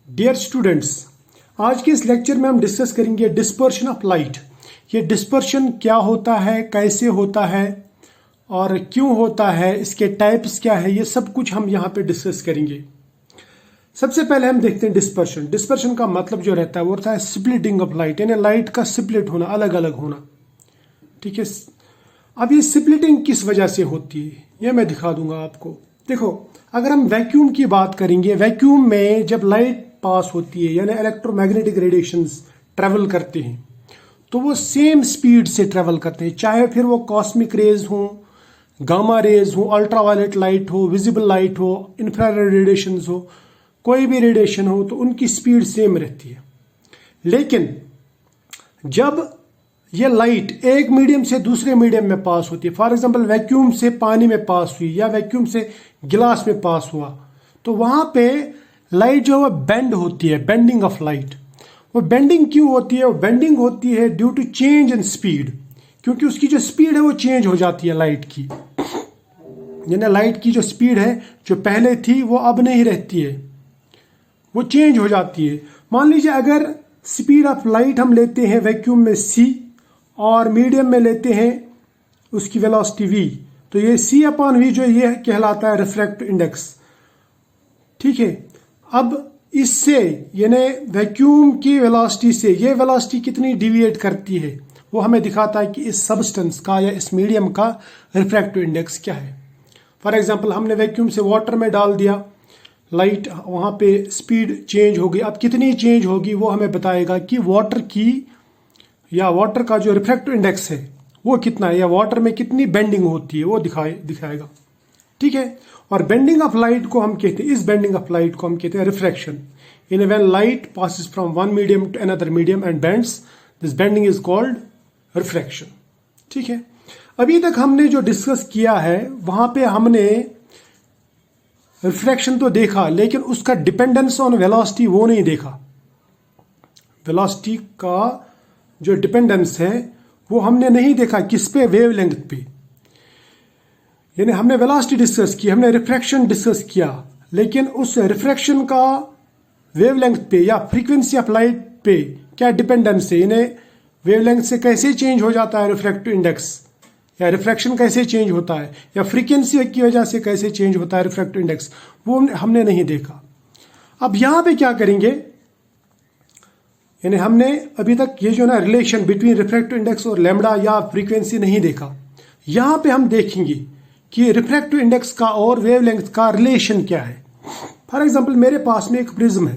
Dear students, आज के इस लेक्चर में हम डिस्कस करेंगे डिस्पर्शन ऑफ लाइट। ये डिस्पर्शन क्या होता है, कैसे होता है और क्यों होता है, इसके टाइप्स क्या है, ये सब कुछ हम यहाँ पे डिस्कस करेंगे। सबसे पहले हम देखते हैं डिस्पर्शन। डिस्पर्शन का मतलब जो रहता है वो रहता है स्प्लिटिंग ऑफ लाइट, यानी लाइट का स्प्लिट होना, अलग अलग होना। ठीक है, अब ये स्प्लिटिंग किस वजह से होती है ये मैं दिखा दूंगा आपको। देखो, अगर हम वैक्यूम की बात करेंगे, वैक्यूम में जब लाइट पास होती है यानी इलेक्ट्रोमैग्नेटिक रेडिएशंस ट्रेवल करते हैं तो वो सेम स्पीड से ट्रेवल करते हैं, चाहे फिर वो कॉस्मिक रेज हो, गामा रेज हो, अल्ट्रावायलेट लाइट हो, विजिबल लाइट हो, इंफ्रारेड रेडिएशंस हो, कोई भी रेडिएशन हो, तो उनकी स्पीड सेम रहती है। लेकिन जब ये लाइट एक मीडियम से दूसरे मीडियम में पास होती है, फॉर एग्जांपल वैक्यूम से पानी में पास हुई या वैक्यूम से गिलास में पास हुआ, तो वहां पे लाइट जो है बेंड होती है, बेंडिंग ऑफ लाइट। वो बेंडिंग क्यों होती है? वो बेंडिंग होती है due to change in speed, क्योंकि उसकी जो स्पीड है वो चेंज हो जाती है लाइट की। यानी लाइट की जो स्पीड है जो पहले थी वो अब नहीं रहती है, वो चेंज हो जाती है। मान लीजिए अगर स्पीड ऑफ लाइट हम लेते हैं वैक्यूम में c और मीडियम में लेते हैं उसकी वेलोसिटी v, तो ये c/v जो ये कहलाता है रिफ्रैक्टिव इंडेक्स। ठीक है, अब इससे यानी वैक्यूम की वेलोसिटी से ये वेलोसिटी कितनी डिविएट करती है वो हमें दिखाता है कि इस सब्सटेंस का या इस मीडियम का रिफ्रैक्टिव इंडेक्स क्या है। फॉर एग्जांपल हमने वैक्यूम से वाटर में डाल दिया लाइट, वहां पे स्पीड चेंज होगी। अब कितनी चेंज होगी वो हमें बताएगा कि वाटर की या वाटर का जो रिफ्रैक्टिव इंडेक्स है वो कितना है, या वाटर में कितनी बेंडिंग होती है वो दिखाएगा। ठीक है, और बेंडिंग ऑफ लाइट को हम कहते हैं, इस बेंडिंग ऑफ लाइट को हम कहते हैं refraction. In when light passes from one medium to another medium and bends, this bending is called refraction. ठीक है, अभी तक हमने जो डिस्कस किया है वहां पे हमने रिफ्रैक्शन तो देखा, लेकिन उसका डिपेंडेंस ऑन वेलोसिटी वो नहीं देखा। वेलोसिटी का जो डिपेंडेंस है वो हमने नहीं देखा, किस पे? वेवलेंथ पे। यानी हमने वेलोसिटी डिस्कस की, हमने रिफ्रैक्शन डिस्कस किया, लेकिन उस रिफ्रैक्शन का वेवलेंथ पे या फ्रीक्वेंसी ऑफ लाइट पे क्या डिपेंडेंस है, यानी वेवलेंथ से कैसे चेंज हो जाता है रिफ्रैक्टिव इंडेक्स, या रिफ्रैक्शन कैसे चेंज होता है, या फ्रीक्वेंसी की वजह से कैसे चेंज होता है रिफ्रैक्टिव इंडेक्स, वो हमने नहीं देखा। अब यहां पे क्या करेंगे, यानी हमने अभी तक ये जो ना रिलेशन बिटवीन रिफ्रैक्टिव इंडेक्स और लैम्डा या फ्रीक्वेंसी नहीं देखा। यहां पे हम देखेंगे कि रिफ्रैक्टिव इंडेक्स का और वेवलेंथ का रिलेशन क्या है। फॉर एग्जांपल मेरे पास में एक प्रिज्म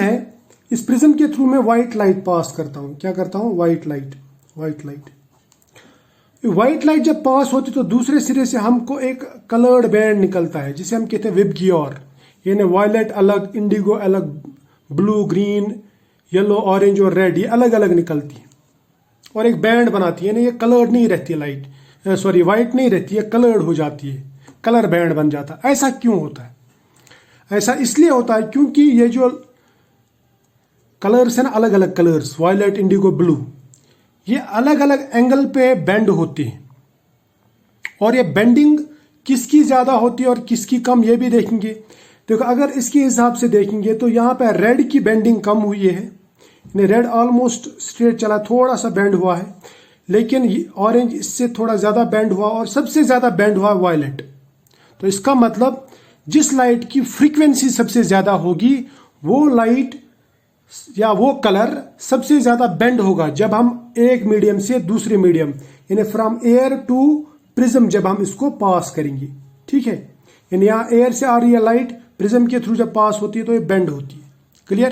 है, इस प्रिज्म के थ्रू मैं व्हाइट लाइट पास करता हूं। क्या करता हूं? व्हाइट लाइट जब पास होती तो दूसरे सिरे से हमको एक कलर्ड बैंड निकलता है जिसे हम कहते हैं विबग्योर। यानी वायलेट अलग, इंडिगो अलग, ब्लू, ग्रीन, येलो, ऑरेंज और रेड, ये अलग अलग निकलती है और एक बैंड बनाती है। यानी ये कलर्ड नहीं रहती है लाइट, व्हाइट नहीं रहती है, कलर्ड हो जाती है, कलर बैंड बन जाता है। ऐसा क्यों होता है? ऐसा इसलिए होता है क्योंकि ये जो कलर्स है ना, अलग अलग कलर्स, वायलेट, इंडिगो, ब्लू, ये अलग अलग एंगल पे बेंड होते हैं। और ये बेंडिंग किसकी ज्यादा होती है और किसकी कम, ये भी देखेंगे। देखो, अगर इसके हिसाब से देखेंगे तो यहाँ पे रेड की बेंडिंग कम हुई है, रेड ऑलमोस्ट स्ट्रेट चला, थोड़ा सा बेंड हुआ है, लेकिन ऑरेंज इससे थोड़ा ज्यादा बेंड हुआ और सबसे ज्यादा बेंड हुआ वायलेट। तो इसका मतलब जिस लाइट की फ्रीक्वेंसी सबसे ज्यादा होगी वो लाइट या वो कलर सबसे ज्यादा बेंड होगा जब हम एक मीडियम से दूसरे मीडियम, यानी फ्रॉम एयर टू प्रिज्म, जब हम इसको पास करेंगे। ठीक है, यानी यहां एयर से आ रही है लाइट, प्रिज्म के थ्रू जब पास होती है तो ये बेंड होती है। क्लियर?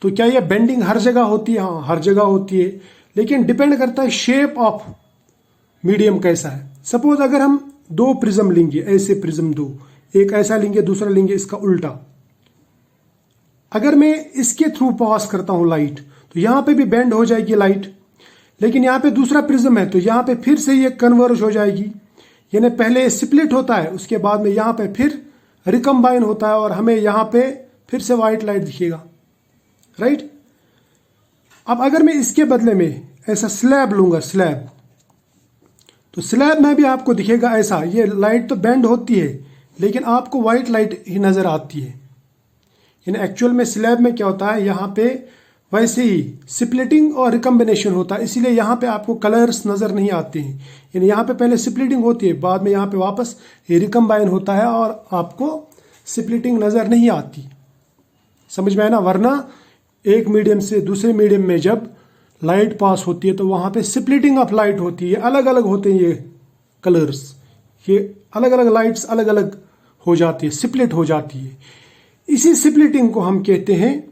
तो क्या ये बेंडिंग हर जगह होती है? हाँ, हर जगह होती है, लेकिन डिपेंड करता है शेप ऑफ मीडियम कैसा है। सपोज अगर हम दो प्रिज्म लेंगे, ऐसे प्रिज्म दो, एक ऐसा लेंगे, दूसरा लेंगे इसका उल्टा, अगर मैं इसके थ्रू पास करता हूं लाइट तो यहां पे भी बेंड हो जाएगी लाइट, लेकिन यहां पे दूसरा प्रिज्म है तो यहां पे फिर से ये कन्वर्ज हो जाएगी। यानी पहले स्प्लिट होता है, उसके बाद में यहां पे फिर रिकम्बाइन होता है और हमें यहां पे फिर से व्हाइट लाइट दिखेगा। राइट? अब अगर मैं इसके बदले में ऐसा स्लैब लूंगा, स्लैब, तो स्लैब में भी आपको दिखेगा ऐसा, ये लाइट तो बेंड होती है लेकिन आपको व्हाइट लाइट ही नजर आती है। इन एक्चुअल में स्लैब में क्या होता है, यहाँ पे वैसे ही स्प्लिटिंग और रिकम्बिनेशन होता है, इसीलिए यहाँ पे आपको कलर्स नजर नहीं आते हैं। यानी यहाँ पे पहले स्प्लिटिंग होती है, बाद में यहाँ पे वापस रिकम्बाइन होता है और आपको स्प्लिटिंग नजर नहीं आती। समझ में आया ना? वरना एक मीडियम से दूसरे मीडियम में जब लाइट पास होती है तो वहां पे स्प्लिटिंग ऑफ लाइट होती है, अलग अलग होते हैं ये कलर्स, ये अलग अलग लाइट्स अलग अलग हो जाती है, स्प्लिट हो जाती है। इसी स्प्लिटिंग को हम कहते हैं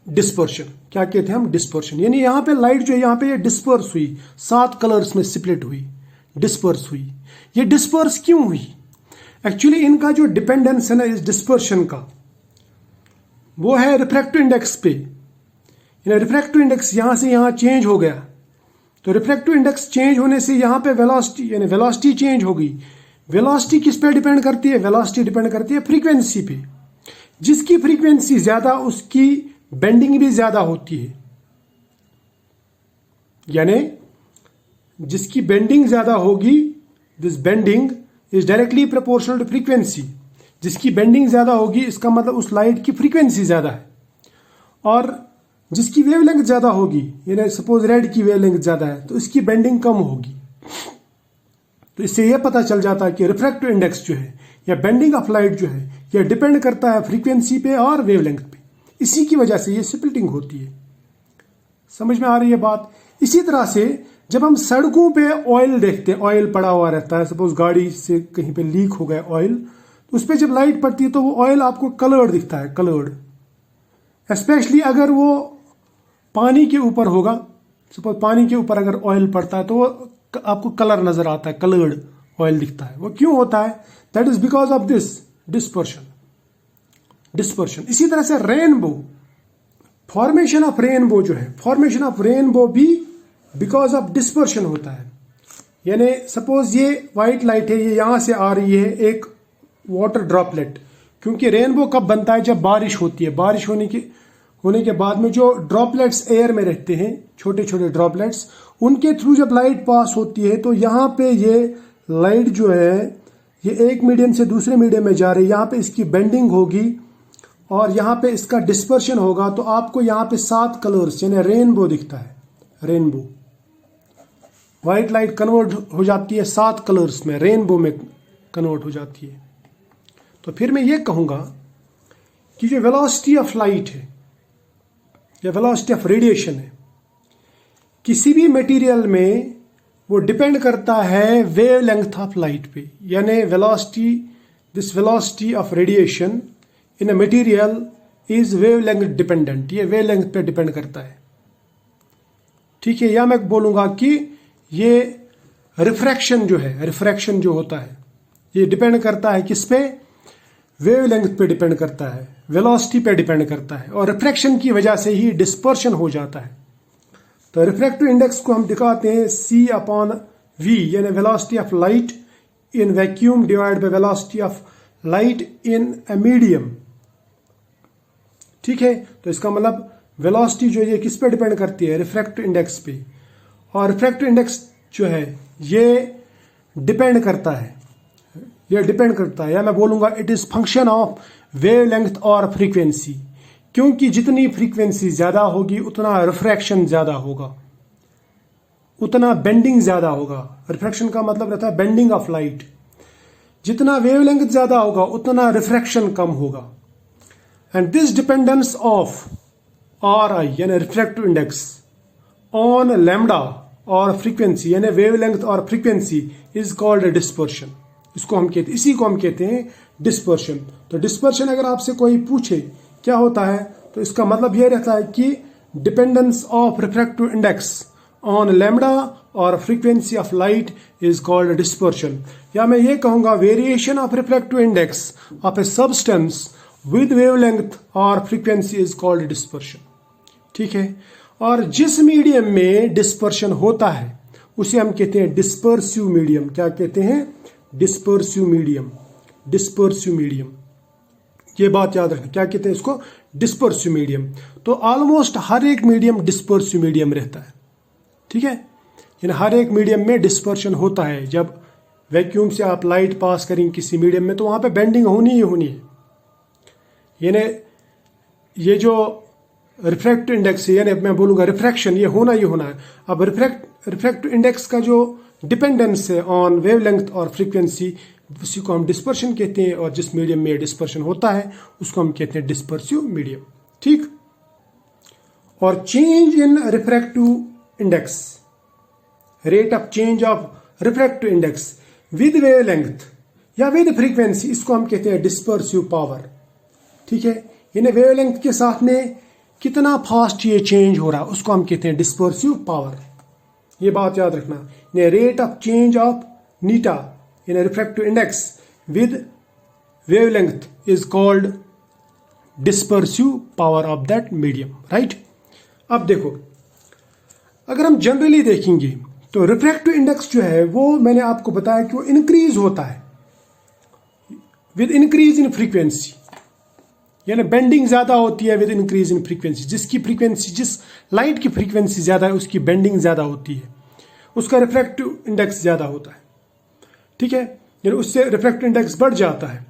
डिस्पर्शन। क्या कहते हैं हम? डिस्पर्शन। यानी यहाँ पे लाइट जो है यहाँ पे ये डिस्पर्स हुई, 7 कलर्स में स्प्लिट हुई, डिस्पर्स हुई। ये डिस्पर्स क्यों हुई? एक्चुअली इनका जो डिपेंडेंस है ना इस डिस्पर्शन का, वो है रिफ्रैक्टिव इंडेक्स पे। रिफ्रैक्टिव इंडेक्स यहां से यहां चेंज हो गया, तो रिफ्रैक्टिव इंडेक्स चेंज होने से यहां पे वेलोसिटी यानी वेलोसिटी चेंज हो गई। वेलोसिटी किस पे डिपेंड करती है? वेलोसिटी डिपेंड करती है फ्रीक्वेंसी पे। जिसकी फ्रीक्वेंसी ज्यादा उसकी बेंडिंग भी ज्यादा होती है, यानी जिसकी बेंडिंग ज्यादा होगी, this bending is directly proportional to frequency. जिसकी बेंडिंग ज्यादा होगी इसका मतलब उस लाइट की फ्रीक्वेंसी ज्यादा है। और जिसकी वेवलेंथ ज्यादा होगी, यानी सपोज रेड की वेवलेंथ ज्यादा है, तो इसकी बेंडिंग कम होगी। तो इससे यह पता चल जाता है कि रिफ्रैक्टिव इंडेक्स जो है या बेंडिंग ऑफ लाइट जो है यह डिपेंड करता है फ्रीक्वेंसी पे और वेवलेंथ पे। इसी की वजह से ये स्प्लिटिंग होती है। समझ में आ रही है बात? इसी तरह से जब हम सड़कों पे ऑयल देखते हैं, ऑयल पड़ा हुआ रहता है, सपोज गाड़ी से कहीं पे लीक हो गया ऑयल, तो उस पर जब लाइट पड़ती है तो वो ऑयल आपको कलर्ड दिखता है, कलर्ड। स्पेशली अगर वो पानी के ऊपर होगा, सपोज पानी के ऊपर अगर ऑयल पड़ता है तो वो आपको कलर नजर आता है, कलर्ड ऑयल दिखता है। वो क्यों होता है? That is because of this dispersion. Dispersion. इसी तरह से रेनबो, फॉर्मेशन ऑफ रेनबो जो है, फॉर्मेशन ऑफ रेनबो भी बिकॉज ऑफ डिस्पर्शन होता है। यानी सपोज ये व्हाइट लाइट है, ये यहां से आ रही है एक वाटर ड्रॉपलेट, क्योंकि रेनबो कब बनता है? जब बारिश होती है। बारिश होने के बाद में जो ड्रॉपलेट्स एयर में रहते हैं, छोटे छोटे ड्रॉपलेट्स, उनके थ्रू जब लाइट पास होती है तो यहाँ पे ये लाइट जो है ये एक मीडियम से दूसरे मीडियम में जा रही है, यहाँ पे इसकी बेंडिंग होगी और यहाँ पे इसका डिस्पर्शन होगा, तो आपको यहाँ पे 7 कलर्स यानी रेनबो दिखता है। रेनबो, व्हाइट लाइट कन्वर्ट हो जाती है 7 कलर्स में, रेनबो में कन्वर्ट हो जाती है। तो फिर मैं ये कहूंगा कि जो वेलोसिटी ऑफ लाइट है या वेलोसिटी ऑफ रेडिएशन है, किसी भी मटेरियल में वो डिपेंड करता है वेवलेंथ ऑफ लाइट पे। यानी velocity, this velocity of radiation in a material is wavelength dependent. ये वेवलेंथ पे डिपेंड करता है, ठीक है। या मैं बोलूंगा कि ये रिफ्रैक्शन जो है, रिफ्रैक्शन जो होता है ये डिपेंड करता है किस पे? वेवलेंथ पे डिपेंड करता है, वेलोसिटी पे डिपेंड करता है, और रिफ्रैक्शन की वजह से ही डिस्पर्शन हो जाता है। तो रिफ्रैक्टिव इंडेक्स को हम दिखाते हैं C/V, यानी velocity of light in vacuum divide by velocity of light in a medium, ठीक है। तो इसका मतलब वेलोसिटी जो है ये किस पे डिपेंड करती है? रिफ्रैक्टिव इंडेक्स पे। और रिफ्रैक्टिव इंडेक्स जो है ये डिपेंड करता है, ये डिपेंड करता है, या मैं बोलूंगा it is function of wavelength और फ्रीक्वेंसी। क्योंकि जितनी फ्रीक्वेंसी ज्यादा होगी उतना रिफ्रैक्शन ज्यादा होगा, उतना बेंडिंग ज्यादा होगा। रिफ्रैक्शन का मतलब रहता है बेंडिंग ऑफ लाइट। जितना वेवलेंथ ज्यादा होगा उतना रिफ्रैक्शन कम होगा। And this dependence of RI यानी रिफ्रैक्टिव इंडेक्स ऑन लैम्डा और फ्रीक्वेंसी यानी वेवलेंथ और फ्रीक्वेंसी इज कॉल्ड डिस्पर्शन। इसको हम कहते, इसी को हम कहते हैं डिस्पर्शन। तो डिस्पर्शन अगर आपसे कोई पूछे क्या होता है, तो इसका मतलब यह रहता है कि dependence of refractive index on lambda और frequency of light is called dispersion. या मैं ये कहूंगा variation of refractive index of a substance with wavelength और फ्रीक्वेंसी इज कॉल्ड डिस्पर्शन, ठीक है। और जिस मीडियम में डिस्पर्शन होता है उसे हम कहते हैं डिस्पर्सिव मीडियम। क्या कहते हैं? Dispersive medium. डिस्पर्सिव मीडियम, ये बात याद रखना। क्या कहते हैं इसको? Dispersive medium. तो ऑलमोस्ट हर एक मीडियम डिस्पर्सिव मीडियम रहता है, ठीक है। यानी हर एक मीडियम में डिस्पर्शन होता है। जब वैक्यूम से आप लाइट पास करेंगे किसी मीडियम में तो वहां पे बेंडिंग होनी ही होनी है। यानी ये जो रिफ्रैक्टिव इंडेक्स है, यानी मैं बोलूँगा रिफ्रैक्शन, ये होना है। अब रिफ्रैक्टिव इंडेक्स का जो डिपेंडेंस है ऑन वेवलेंथ और फ्रीक्वेंसी, उसी को हम डिस्पर्शन कहते हैं, और जिस मीडियम में डिस्पर्शन होता है उसको हम कहते हैं डिस्पर्सिव मीडियम। ठीक। और change in refractive index, rate of change of refractive index with wavelength या विद फ्रीक्वेंसी, इसको हम कहते हैं डिस्पर्सिव पावर। ठीक है, यानी वेवलेंथ के साथ में कितना फास्ट ये चेंज हो रहा है उसको हम कहते हैं डिस्पर्सिव पावर। ये बात याद रखना। Rate of change of Neeta in refractive index with wavelength is called dispersive power of that medium. Right. अब देखो, अगर हम जनरली देखेंगे तो रिफ्रैक्टिव इंडेक्स जो है वो मैंने आपको बताया कि वो इंक्रीज होता है विद इंक्रीज इन फ्रीक्वेंसी, यानी बेंडिंग ज्यादा होती है विद इंक्रीज इन फ्रीक्वेंसी। जिसकी फ्रीक्वेंसी, जिस लाइट की फ्रीक्वेंसी ज्यादा है उसकी बेंडिंग ज्यादा होती है, उसका रिफ्रैक्टिव इंडेक्स ज्यादा होता है। ठीक है, यानी उससे रिफ्रैक्टिव इंडेक्स बढ़ जाता है।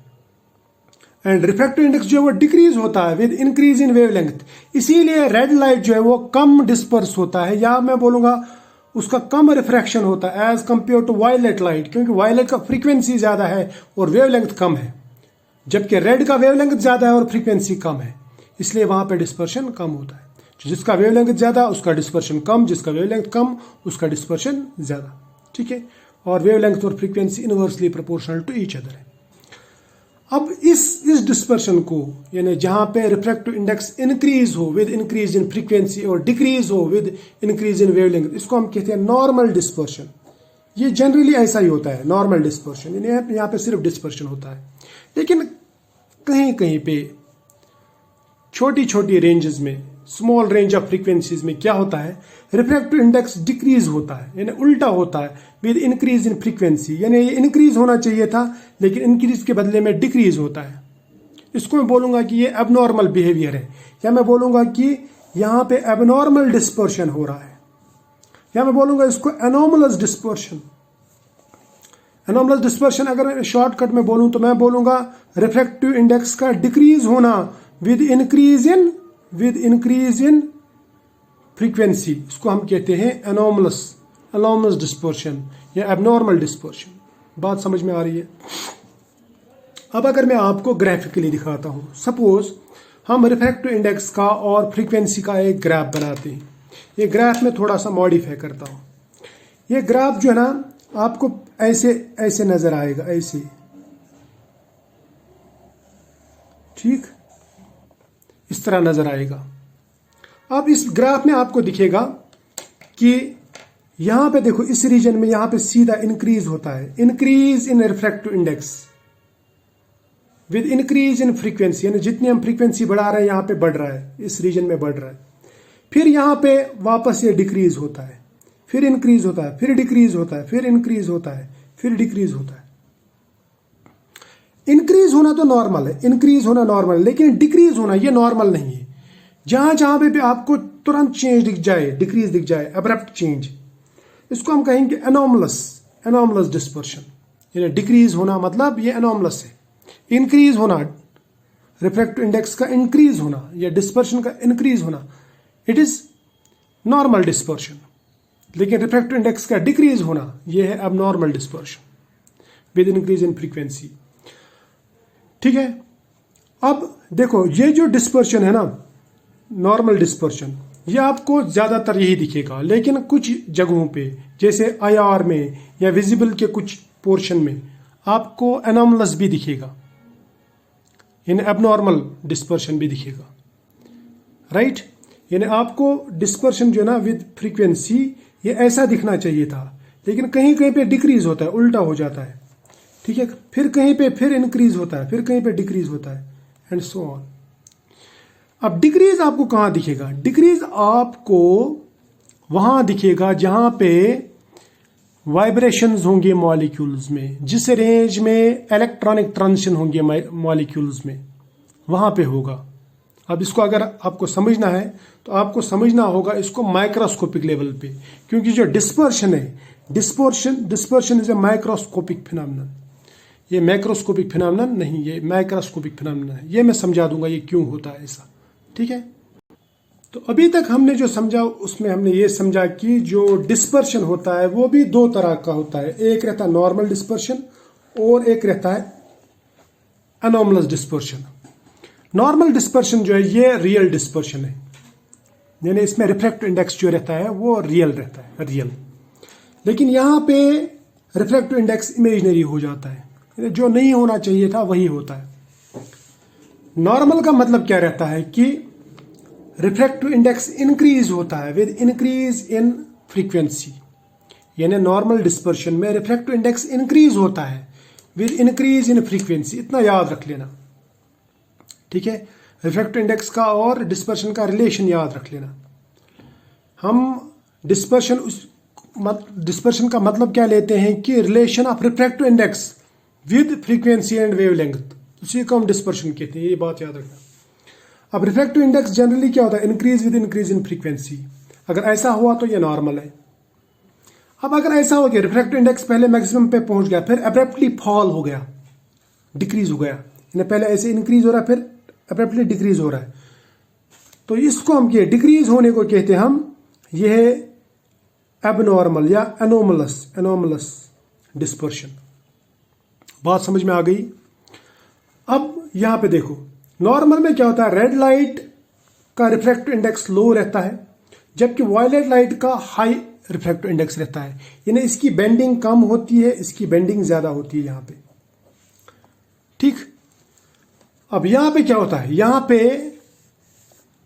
एंड रिफ्रैक्टिव इंडेक्स जो है वो डिक्रीज होता है विद इंक्रीज इन वेवलेंथ। इसीलिए रेड लाइट जो है वो कम डिस्पर्स होता है, या मैं बोलूंगा उसका कम रिफ्रैक्शन होता है as compare to violet light, क्योंकि वायलेट का फ्रीक्वेंसी ज्यादा है और वेवलेंथ कम है, जबकि रेड का वेवलेंथ ज्यादा है और फ्रीक्वेंसी कम है, इसलिए वहां पे डिस्पर्शन कम होता है। जिसका वेवलेंथ ज्यादा उसका डिस्पर्शन कम, जिसका वेवलेंथ कम उसका डिस्पर्शन ज्यादा। ठीक है, और वेवलेंथ और frequency inversely proportional to each other है। अब इस डिस्पर्शन को, यानी जहां पे रिफ्रैक्टिव इंडेक्स इंक्रीज हो विद इंक्रीज इन फ्रीक्वेंसी और डिक्रीज हो विद इंक्रीज इन वेवलेंथ, इसको हम कहते हैं नॉर्मल डिस्पर्शन। ये जनरली ऐसा ही होता है, नॉर्मल डिस्पर्शन, यानी यहाँ पे सिर्फ डिस्पर्शन होता है। लेकिन कहीं कहीं पे छोटी छोटी रेंजेस में, स्मॉल रेंज ऑफ फ्रीक्वेंसीज में क्या होता है, रिफ्रैक्टिव इंडेक्स डिक्रीज होता है, यानी उल्टा होता है विद इंक्रीज इन फ्रीक्वेंसी। यानी ये इंक्रीज होना चाहिए था लेकिन इंक्रीज के बदले में डिक्रीज होता है। इसको मैं बोलूंगा कि ये एबनॉर्मल बिहेवियर है, या मैं बोलूंगा कि यहां पे एबनॉर्मल डिस्पर्शन हो रहा है, या मैं बोलूंगा इसको एनोमलस डिस्पर्शन। एनोमलस डिस्पर्शन अगर मैं शॉर्टकट में बोलूं तो मैं बोलूंगा रिफ्रैक्टिव इंडेक्स का डिक्रीज होना विद इंक्रीज इन फ्रीक्वेंसी, इसको हम कहते हैं एनोमलस डिस्पर्शन या एबनॉर्मल डिस्पर्शन। बात समझ में आ रही है? अब अगर मैं आपको ग्राफिकली दिखाता हूं, सपोज हम रिफ्रैक्टिव इंडेक्स का और फ्रीक्वेंसी का एक ग्राफ बनाते हैं। ये ग्राफ में थोड़ा सा मॉडिफाई करता हूं। ये ग्राफ जो है ना आपको ऐसे नजर आएगा, ऐसे। ठीक, इस तरह नजर आएगा। अब इस ग्राफ में आपको दिखेगा कि यहां पे देखो, इस रीजन में यहां पे सीधा इंक्रीज होता है, increase in refractive index with increase in frequency, यानी जितनी हम फ्रीक्वेंसी बढ़ा रहे हैं यहां पे बढ़ रहा है, इस रीजन में बढ़ रहा है। फिर यहां पे वापस ये डिक्रीज होता है, फिर इंक्रीज होता है, फिर डिक्रीज होता है, फिर इंक्रीज होता है, फिर डिक्रीज होता है। इंक्रीज होना तो नॉर्मल है, इंक्रीज होना नॉर्मल है, लेकिन डिक्रीज होना ये नॉर्मल नहीं है। जहां जहां पे भी आपको तुरंत चेंज दिख जाए, डिक्रीज दिख जाए, अब्रप्ट चेंज, इसको हम कहेंगे एनोमलस डिस्पर्शन। यानी डिक्रीज होना मतलब ये एनोमलस है। इंक्रीज होना, रिफ्रैक्टिव इंडेक्स का इंक्रीज होना या डिस्पर्शन का इंक्रीज होना, इट इज नॉर्मल डिस्पर्शन। लेकिन रिफ्रैक्टिव इंडेक्स का डिक्रीज होना यह है abnormal dispersion with increase in frequency. ठीक है, अब देखो ये जो डिस्पर्शन है ना, नॉर्मल डिस्पर्शन, ये आपको ज्यादातर यही दिखेगा, लेकिन कुछ जगहों पे जैसे आईआर में या विजिबल के कुछ पोर्शन में आपको एनोमलस भी दिखेगा, यानी एबनॉर्मल डिस्पर्शन भी दिखेगा। राइट, यानी आपको डिस्पर्शन जो है ना विद फ्रीक्वेंसी ये ऐसा दिखना चाहिए था, लेकिन कहीं कहीं पे डिक्रीज होता है, उल्टा हो जाता है। ठीक है, फिर कहीं पे फिर इंक्रीज होता है, फिर कहीं पे डिक्रीज होता है, एंड सो ऑन। अब डिक्रीज आपको कहां दिखेगा? डिक्रीज आपको वहां दिखेगा जहां पे वाइब्रेशंस होंगे मॉलिक्यूल्स में, जिस रेंज में इलेक्ट्रॉनिक ट्रांजिशन होंगे मॉलिक्यूल्स में, वहां पे होगा। अब इसको अगर आपको समझना है तो आपको समझना होगा इसको माइक्रोस्कोपिक लेवल पे, क्योंकि जो डिस्पर्शन है, dispersion is a microscopic phenomenon. ये मैक्रोस्कोपिक फिनोमेनन नहीं, ये माइक्रोस्कोपिक फिनोमेनन है। ये मैं समझा दूंगा ये क्यों होता है ऐसा, ठीक है। तो अभी तक हमने जो समझा उसमें हमने ये समझा कि जो डिस्पर्शन होता है वो भी दो तरह का होता है। एक रहता है नॉर्मल डिस्पर्शन और एक रहता है एनोमलस डिस्पर्शन। नॉर्मल डिस्पर्शन जो है ये रियल डिस्पर्शन है, यानी इसमें रिफ्रैक्टिव इंडेक्स जो रहता है वो रियल रहता है, रियल। लेकिन यहाँ पे रिफ्रैक्टिव इंडेक्स इमेजिनरी हो जाता है, जो नहीं होना चाहिए था वही होता है। नॉर्मल का मतलब क्या रहता है कि रिफ्रैक्टिव इंडेक्स इंक्रीज होता है विद इंक्रीज इन फ्रीक्वेंसी, यानी नॉर्मल डिस्पर्शन में रिफ्रैक्टिव इंडेक्स इंक्रीज होता है विद इंक्रीज इन फ्रीक्वेंसी। इतना याद रख लेना, ठीक है। रिफ्रैक्टिव इंडेक्स का और डिस्पर्शन का रिलेशन याद रख लेना। हम डिस्पर्शन का मतलब क्या लेते हैं कि relation of refractive index with frequency and wavelength, उसी को हम डिस्पर्शन कहते हैं, ये बात याद रखना। अब रिफ्रैक्टिव इंडेक्स जनरली क्या होता है, increase with increase in frequency. अगर ऐसा हुआ तो ये नॉर्मल है। अब अगर ऐसा हो गया रिफ्रैक्टिव इंडेक्स पहले मैक्सिमम पे पहुंच गया, फिर अब्रप्टली फॉल हो गया, डिक्रीज हो गया, यानी पहले ऐसे इंक्रीज हो रहा है फिर अब्रप्टली डिक्रीज हो रहा है, तो इसको हम ये डिक्रीज होने को कहते हैं हम, ये है एबनॉर्मल या एनोमलस डिस्पर्शन। बात समझ में आ गई। अब यहां पे देखो, नॉर्मल में क्या होता है, रेड लाइट का रिफ्रैक्टिव इंडेक्स लो रहता है, जबकि वायलेट लाइट का हाई रिफ्रैक्टिव इंडेक्स रहता है, यानी इसकी बेंडिंग कम होती है, इसकी बेंडिंग ज्यादा होती है यहां पे, ठीक। अब यहां पे क्या होता है, यहां पे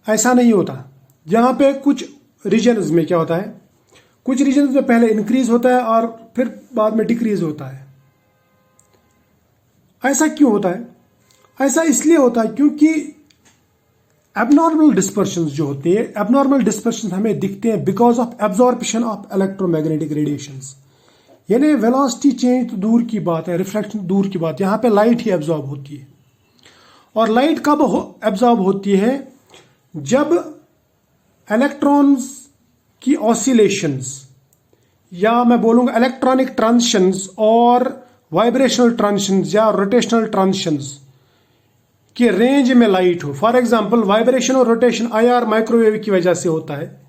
ऐसा नहीं होता। यहां पे कुछ रीजन्स में क्या होता है, कुछ रीजन्स में पहले इंक्रीज होता है और फिर बाद में डिक्रीज होता है। ऐसा क्यों होता है? ऐसा इसलिए होता है क्योंकि एबनॉर्मल डिस्पर्शंस जो होते हैं, एबनॉर्मल डिस्पर्शंस हमें दिखते हैं because of absorption of electromagnetic radiations. यानी वेलोसिटी चेंज तो दूर की बात है, रिफ्लेक्शन दूर की बात, यहां पे लाइट ही एब्जॉर्ब होती है। और लाइट कब एब्जॉर्ब होती है, जब इलेक्ट्रॉन्स की ऑसिलेशंस, या मैं बोलूंगा इलेक्ट्रॉनिक ट्रांजिशंस और वाइब्रेशनल ट्रांजिशंस या रोटेशनल ट्रांजिशंस की रेंज में लाइट हो। फॉर एग्जांपल वाइब्रेशन और रोटेशन IR माइक्रोवेव की वजह से होता है,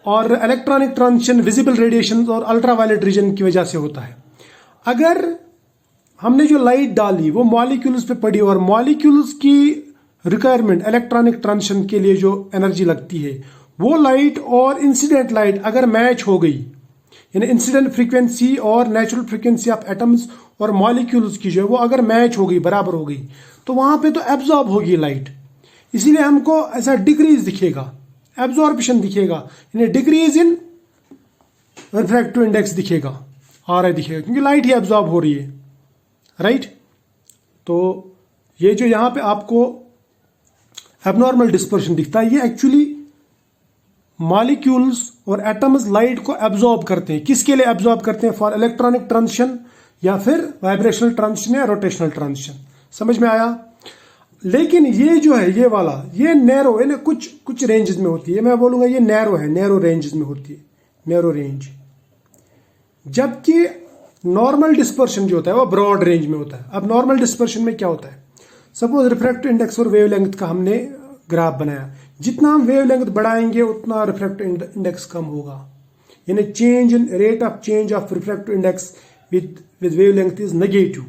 और इलेक्ट्रॉनिक ट्रांजिशन विजिबल रेडिएशन और अल्ट्रावायलेट रीजन की वजह से होता है। अगर हमने जो लाइट डाली वो मॉलिक्यूल्स पे पड़ी और मॉलिक्यूल्स की रिक्वायरमेंट इलेक्ट्रॉनिक ट्रांजिशन के लिए जो एनर्जी लगती है, वो लाइट और इंसिडेंट लाइट अगर मैच हो गई, यानी इंसिडेंट फ्रीक्वेंसी और नेचुरल फ्रीक्वेंसी ऑफ एटम्स और मॉलिक्यूल्स की जो है वो अगर मैच हो गई, बराबर हो गई, तो वहां पे तो एब्जॉर्ब होगी लाइट। इसीलिए हमको ऐसा डिक्रीज दिखेगा, एब्जॉर्प्शन दिखेगा, यानी डिक्रीज इन रिफ्रैक्टिव इंडेक्स दिखेगा, RI दिखेगा, क्योंकि लाइट ही एब्जॉर्ब हो रही है, राइट। तो ये जो यहां पे आपको एबनॉर्मल डिस्पर्शन दिखता है, ये एक्चुअली मॉलिक्यूल्स और एटम्स लाइट को एब्जॉर्ब करते हैं। किसके लिए एब्जॉर्ब करते हैं? फॉर इलेक्ट्रॉनिक ट्रांजिशन या फिर वाइब्रेशनल ट्रांजिशन या रोटेशनल ट्रांजिशन। समझ में आया? लेकिन ये जो है ये वाला, ये नैरो है ना, कुछ रेंजेस में होती है, मैं बोलूंगा ये नैरो है, नैरो रेंजेस में होती है, नैरो रेंज। जबकि नॉर्मल डिस्पर्शन जो होता है वो ब्रॉड रेंज में होता है। अब नॉर्मल डिस्पर्शन में क्या होता है, सपोज रिफ्रैक्टिव इंडेक्स और वेवलेंथ का हमने ग्राफ बनाया, जितना हम वेवलेंथ बढ़ाएंगे उतना रिफ्रैक्टिव इंडेक्स कम होगा, यानी change in rate of change of refractive index with wavelength is negative,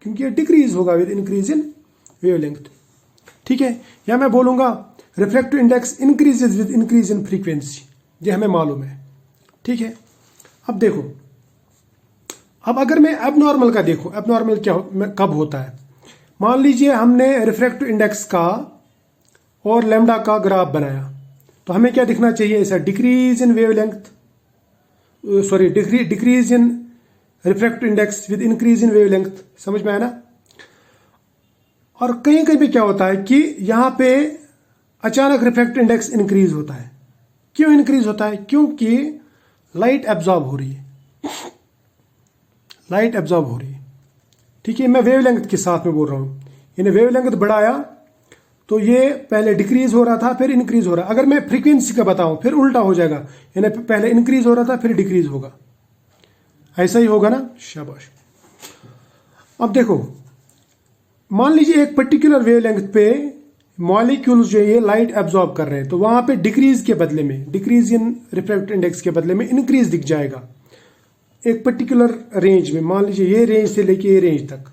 क्योंकि ये डिक्रीज होगा विद इंक्रीज इन वेवलेंथ, ठीक है। या मैं बोलूंगा refractive index increases with increase in frequency, ये हमें मालूम है, ठीक है। अब देखो, अब अगर मैं एबनॉर्मल का देखो, एबनॉर्मल क्या कब होता है, मान लीजिए हमने रिफ्रैक्टिव इंडेक्स का और लैम्डा का ग्राफ बनाया, तो हमें क्या दिखना चाहिए, ऐसा decrease in wavelength, sorry decrease in refractive index with increase in wavelength. समझ में आया ना? और कहीं कहीं पे क्या होता है कि यहां पे अचानक रिफ्रैक्टिव इंडेक्स इंक्रीज होता है। क्यों इंक्रीज होता है? क्योंकि लाइट एब्जॉर्ब हो रही है, लाइट एब्जॉर्ब हो रही है, ठीक है। मैं वेवलेंथ के साथ में बोल रहा हूं, यानी वेवलेंथ बढ़ाया तो ये पहले डिक्रीज हो रहा था फिर इंक्रीज हो रहा है। अगर मैं फ्रीक्वेंसी का बताऊं फिर उल्टा हो जाएगा, यानी पहले इंक्रीज हो रहा था फिर डिक्रीज होगा, ऐसा ही होगा ना? शाबाश। अब देखो, मान लीजिए एक पर्टिकुलर वेवलेंथ पे मॉलिक्यूल्स जो ये लाइट एब्जॉर्ब कर रहे हैं, तो वहां पे डिक्रीज के बदले में, डिक्रीज इन रिफ्रैक्टिव इंडेक्स के बदले में इंक्रीज दिख जाएगा एक पर्टिकुलर रेंज में। मान लीजिए ये रेंज से लेके ये रेंज तक,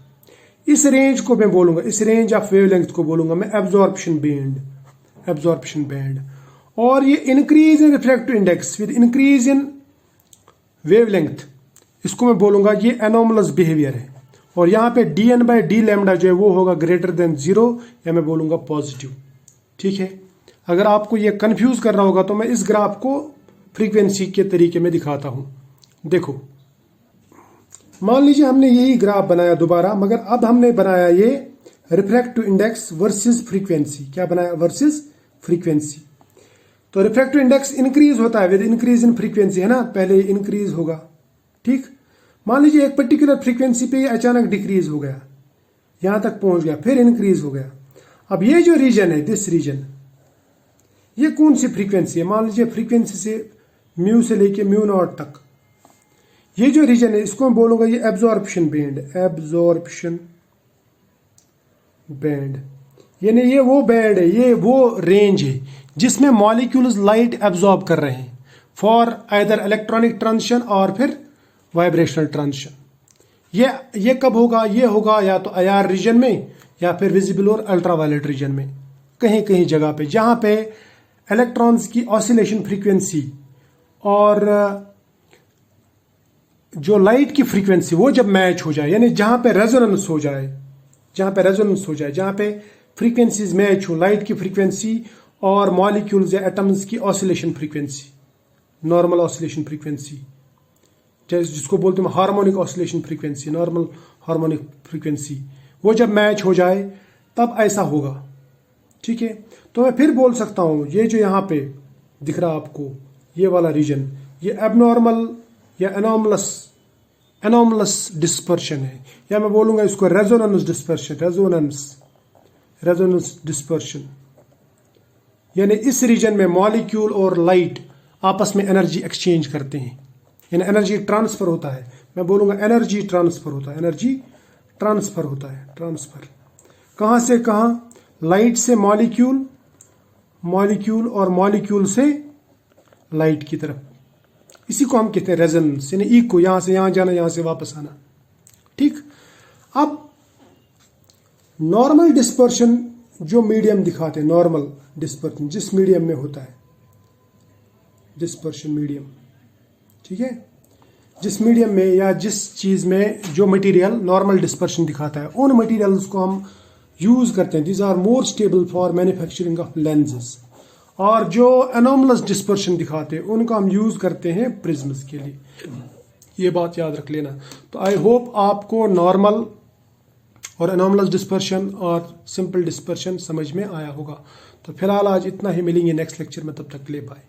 इस रेंज को मैं बोलूंगा, इस रेंज ऑफ वेवलेंथ को बोलूंगा मैं एब्जॉर्प्शन बैंड, एब्जॉर्प्शन बैंड। और ये increase in refractive index with increase in wavelength, इसको मैं बोलूंगा ये एनोमलस बिहेवियर है। और यहां पे dn/d लैम्डा जो है वो होगा ग्रेटर देन 0, या मैं बोलूंगा पॉजिटिव। ठीक है, अगर आपको ये कंफ्यूज कर रहा होगा तो मैं इस ग्राफ को फ्रीक्वेंसी के तरीके में दिखाता हूं। देखो, मान लीजिए हमने यही ग्राफ बनाया दोबारा, मगर अब हमने बनाया ये रिफ्रैक्टिव इंडेक्स वर्सेस फ्रीक्वेंसी। क्या बनाया? Versus frequency. तो रिफ्रैक्टिव इंडेक्स इंक्रीज होता है विद इंक्रीज इन फ्रीक्वेंसी, है ना, पहले इंक्रीज होगा। ठीक, मान लीजिए एक पर्टिकुलर फ्रीक्वेंसी पे ये अचानक डिक्रीज हो गया, यहां तक पहुंच गया, फिर इंक्रीज हो गया। अब ये जो रीजन है, दिस रीजन, ये कौन सी फ्रीक्वेंसी है? मान लीजिए फ्रीक्वेंसी से म्यू से लेके म्यू नॉट तक, ये जो रीजन है इसको मैं बोलूंगा ये एब्जॉर्प्शन बैंड, एब्जॉर्प्शन बैंड। यानी ये वो बैंड है, ये वो रेंज है जिसमें मॉलिक्यूल्स लाइट एब्जॉर्ब कर रहे हैं फॉर आइदर इलेक्ट्रॉनिक ट्रांजिशन और फिर वाइब्रेशनल ट्रांजिशन। ये कब होगा? ये होगा या तो IR रीजन में या फिर विजिबल और अल्ट्रावायलेट रीजन में, कहीं कहीं जगह पे जहां पे इलेक्ट्रॉन्स की ऑसिलेशन फ्रीक्वेंसी और जो लाइट की फ्रीक्वेंसी वो जब मैच हो जाए, यानी जहां पे रेजोनेंस हो जाए, जहां पे रेजोनेंस हो जाए, जहां पे फ्रीक्वेंसीज मैच हो, लाइट की फ्रीक्वेंसी और मॉलिक्यूल्स या एटम्स की oscillation frequency, normal oscillation frequency, जिसको बोलते हैं harmonic oscillation frequency, normal harmonic frequency, वो जब मैच हो जाए तब ऐसा होगा। ठीक है, तो मैं फिर बोल सकता हूं ये जो यहां पे दिख रहा आपको ये वाला रीजन, ये एबनॉर्मल या एनोमलस डिस्पर्शन है, या मैं बोलूंगा इसको रेजोनेंस डिस्पर्शन, रेजोनेंस डिस्पर्शन। यानी इस रीजन में मॉलिक्यूल और लाइट आपस में एनर्जी एक्सचेंज करते हैं, यानी एनर्जी ट्रांसफर होता है। मैं बोलूंगा एनर्जी ट्रांसफर होता है, एनर्जी ट्रांसफर होता है, ट्रांसफर कहां से कहां? लाइट से मॉलिक्यूल, मॉलिक्यूल और मॉलिक्यूल से लाइट की तरफ। इसी को हम कहते हैं रेजोनेंस, यानी इको, यहां से यहां जाना, यहां से वापस आना। ठीक, अब नॉर्मल डिस्पर्शन जो मीडियम दिखाते हैं, नॉर्मल डिस्पर्शन जिस मीडियम में होता है, डिस्पर्शन मीडियम, ठीक है, जिस मीडियम में या जिस चीज में जो मटेरियल नॉर्मल डिस्पर्शन दिखाता है, उन मटेरियल्स को हम यूज करते हैं। These are more stable for manufacturing of lenses. और जो एनोमलस डिस्पर्शन दिखाते हैं उनको हम यूज करते हैं प्रिज्म्स के लिए। ये बात याद रख लेना। तो आई होप आपको नॉर्मल और एनोमलस डिस्पर्शन और सिंपल डिस्पर्शन समझ में आया होगा। तो फिलहाल आज इतना ही, मिलेंगे नेक्स्ट लेक्चर में, तब तक के लिए बाय।